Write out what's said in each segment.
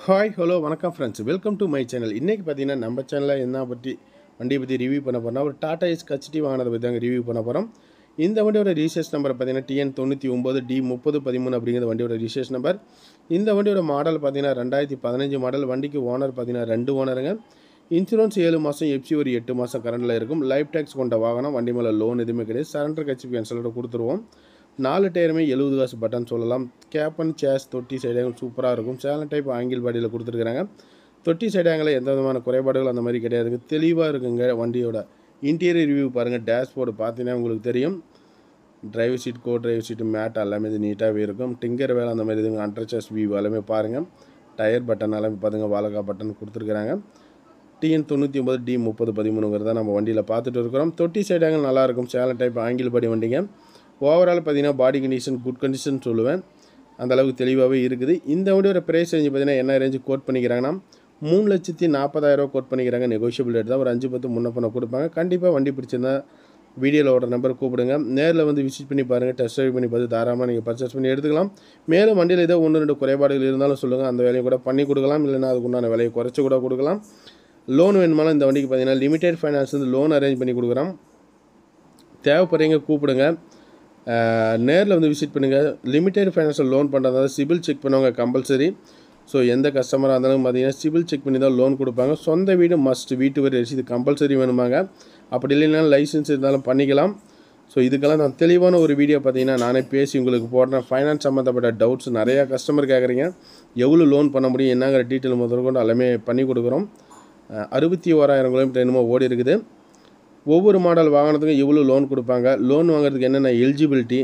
Hi hello வணக்கம் friends, welcome to my channel. இன்றைக்கி பார்த்தீங்கன்னா நம்ம சேனலில் என்ன வண்டியை பற்றி ரிவ்யூ பண்ண போகிறோம். ஒரு டாடா ஏஸ் கச்டி வாங்கினதை பற்றி தாங்க ரிவ்யூ பண்ண போகிறோம். இந்த வண்டியோட ரிஜிஸ்ட்ரேஷன் நம்பர் பார்த்தீங்கன்னா TN99D3013 அப்படிங்கிற வண்டியோட ரிஜிஸ்ட்ரேஷன் நம்பர். இந்த வண்டியோட மாடல் பார்த்தீங்கன்னா 2015 மாடல். வண்டிக்கு ஓனர் பார்த்தீங்கன்னா 2 ஓனருங்க. இன்சூரன்ஸ் 7 மாதம், எஃப்சி ஒரு 8 மாதம் கரண்டில் இருக்கும். லைஃப் டேக்ஸ் கொண்ட வாகனம். வண்டி மேலே லோன் எதுவுமே கிடையாது. சரண்டர் கட்சி கேன்சலோட கொடுத்துருவோம். 4 டயருமே 70 காசு பட்டன் சொல்லலாம். கேப் அண்ட் சேஸ் தொட்டி சைடு ஆங்கிள் சூப்பராக இருக்கும். சேனல் டைப் ஆங்கிள் பாடியில் கொடுத்துருக்குறாங்க. தொட்டி சைடு ஆங்கிளில் எந்த விதமான குறைபாடுகள் அந்த மாதிரி கிடையாதுங்க. தெளிவாக இருக்குங்க. வண்டியோட இன்டீரியர் ரிவ்யூ பாருங்கள். டேஷ்போர்டு பார்த்தீங்கன்னா உங்களுக்கு தெரியும். Driver seat, driver seat, mat எல்லாமே இது நீட்டாகவே இருக்கும். டிங்கர் வேலை அந்த மாதிரி இதுங்க. அண்டர்சேஸ் வியூ எல்லாமே பாருங்கள். டயர் பட்டன் எல்லாமே பார்த்துங்க. வாலகா பட்டன் கொடுத்துருக்குறாங்க. TN99D3013 நம்ம வண்டியில் பார்த்துட்டு இருக்கிறோம். தொட்டி சைடு ஆங்கிள் நல்லாயிருக்கும். சேனல் டைப் ஆங்கிள் பாடி வண்டிங்க. ஓவரால் பார்த்தீங்கன்னா பாடி கண்டிஷன் குட் கண்டிஷன் சொல்லுவேன். அந்தளவுக்கு தெளிவாகவே இருக்குது. இந்த வண்டியோட ப்ரைஸ் ரேஞ்சு பார்த்தீங்கன்னா என்ன ரேஞ்சு கோட் பண்ணிக்கிறாங்கன்னா 3,40,000 கோட் பண்ணிக்கிறாங்க. நெகோஷியபிள் ரேட் தான். ஒரு 5-10 முன்ன பண்ண கொடுப்பாங்க. கண்டிப்பாக வண்டி பிடிச்சிருந்தா வீடியோவில் ஓட நம்பர் கூப்பிடுங்க. நேரில் வந்து விசிட் பண்ணி பாருங்கள். டெஸ்ட் ட்ரைவ் பண்ணி பார்த்து தாராளமாக நீங்கள் பர்ச்சேஸ் பண்ணி எடுத்துக்கலாம். மேலும் வண்டியில் ஏதோ 1-2 குறைபாடுகள் இருந்தாலும் சொல்லுங்கள். அந்த வேலையை கூட பண்ணி கொடுக்கலாம். இல்லைன்னா அதுக்குண்டான விலையை குறைச்சி கூட கொடுக்கலாம். லோன் வேணுமாலும் இந்த வண்டிக்கு பார்த்தீங்கன்னா லிமிடெட் ஃபைனான்ஸ் வந்து லோன் அரேஞ்ச் பண்ணி கொடுக்குறோம். தேவைப்படுறீங்க கூப்பிடுங்க. நேரில் வந்து விசிட் பண்ணுங்கள். லிமிடெட் ஃபைனான்ஸில் லோன் பண்ணுறதால சிபில் செக் பண்ணுவாங்க கம்பல்சரி. ஸோ எந்த கஸ்டமராக இருந்தாலும் பார்த்தீங்கன்னா சிபில் செக் பண்ணி தான் லோன் கொடுப்பாங்க. சொந்த வீடு மஸ்ட், வீட்டு வரி ரசீது கம்பல்சரி வேணுமாங்க. அப்படி இல்லைன்னா லைசன்ஸ் இருந்தாலும் பண்ணிக்கலாம். ஸோ இதுக்கெல்லாம் நான் தெளிவான ஒரு வீடியோ பார்த்தீங்கன்னா நானே பேசி உங்களுக்கு போடுறேன். ஃபைனான்ஸ் சம்மந்தப்பட்ட டவுட்ஸ் நிறையா கஸ்டமர் கேட்குறீங்க. எவ்வளோ லோன் பண்ண முடியும், என்னங்கிற டீட்டெயில் முதற்கொண்டு எல்லாமே பண்ணி கொடுக்குறோம். 61,000 கிலோமீட்டர் என்னமோ ஓடி இருக்குது. ஒவ்வொரு மாடல் வாங்கினதுக்கும் எவ்வளோ லோன் கொடுப்பாங்க, லோன் வாங்குறதுக்கு என்னென்ன எலிஜிபிலிட்டி,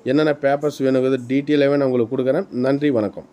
என்னென்ன பேப்பர்ஸ் வேணுங்கிறது டீட்டெயிலாகவே நான் உங்களுக்கு கொடுக்குறேன். நன்றி, வணக்கம்.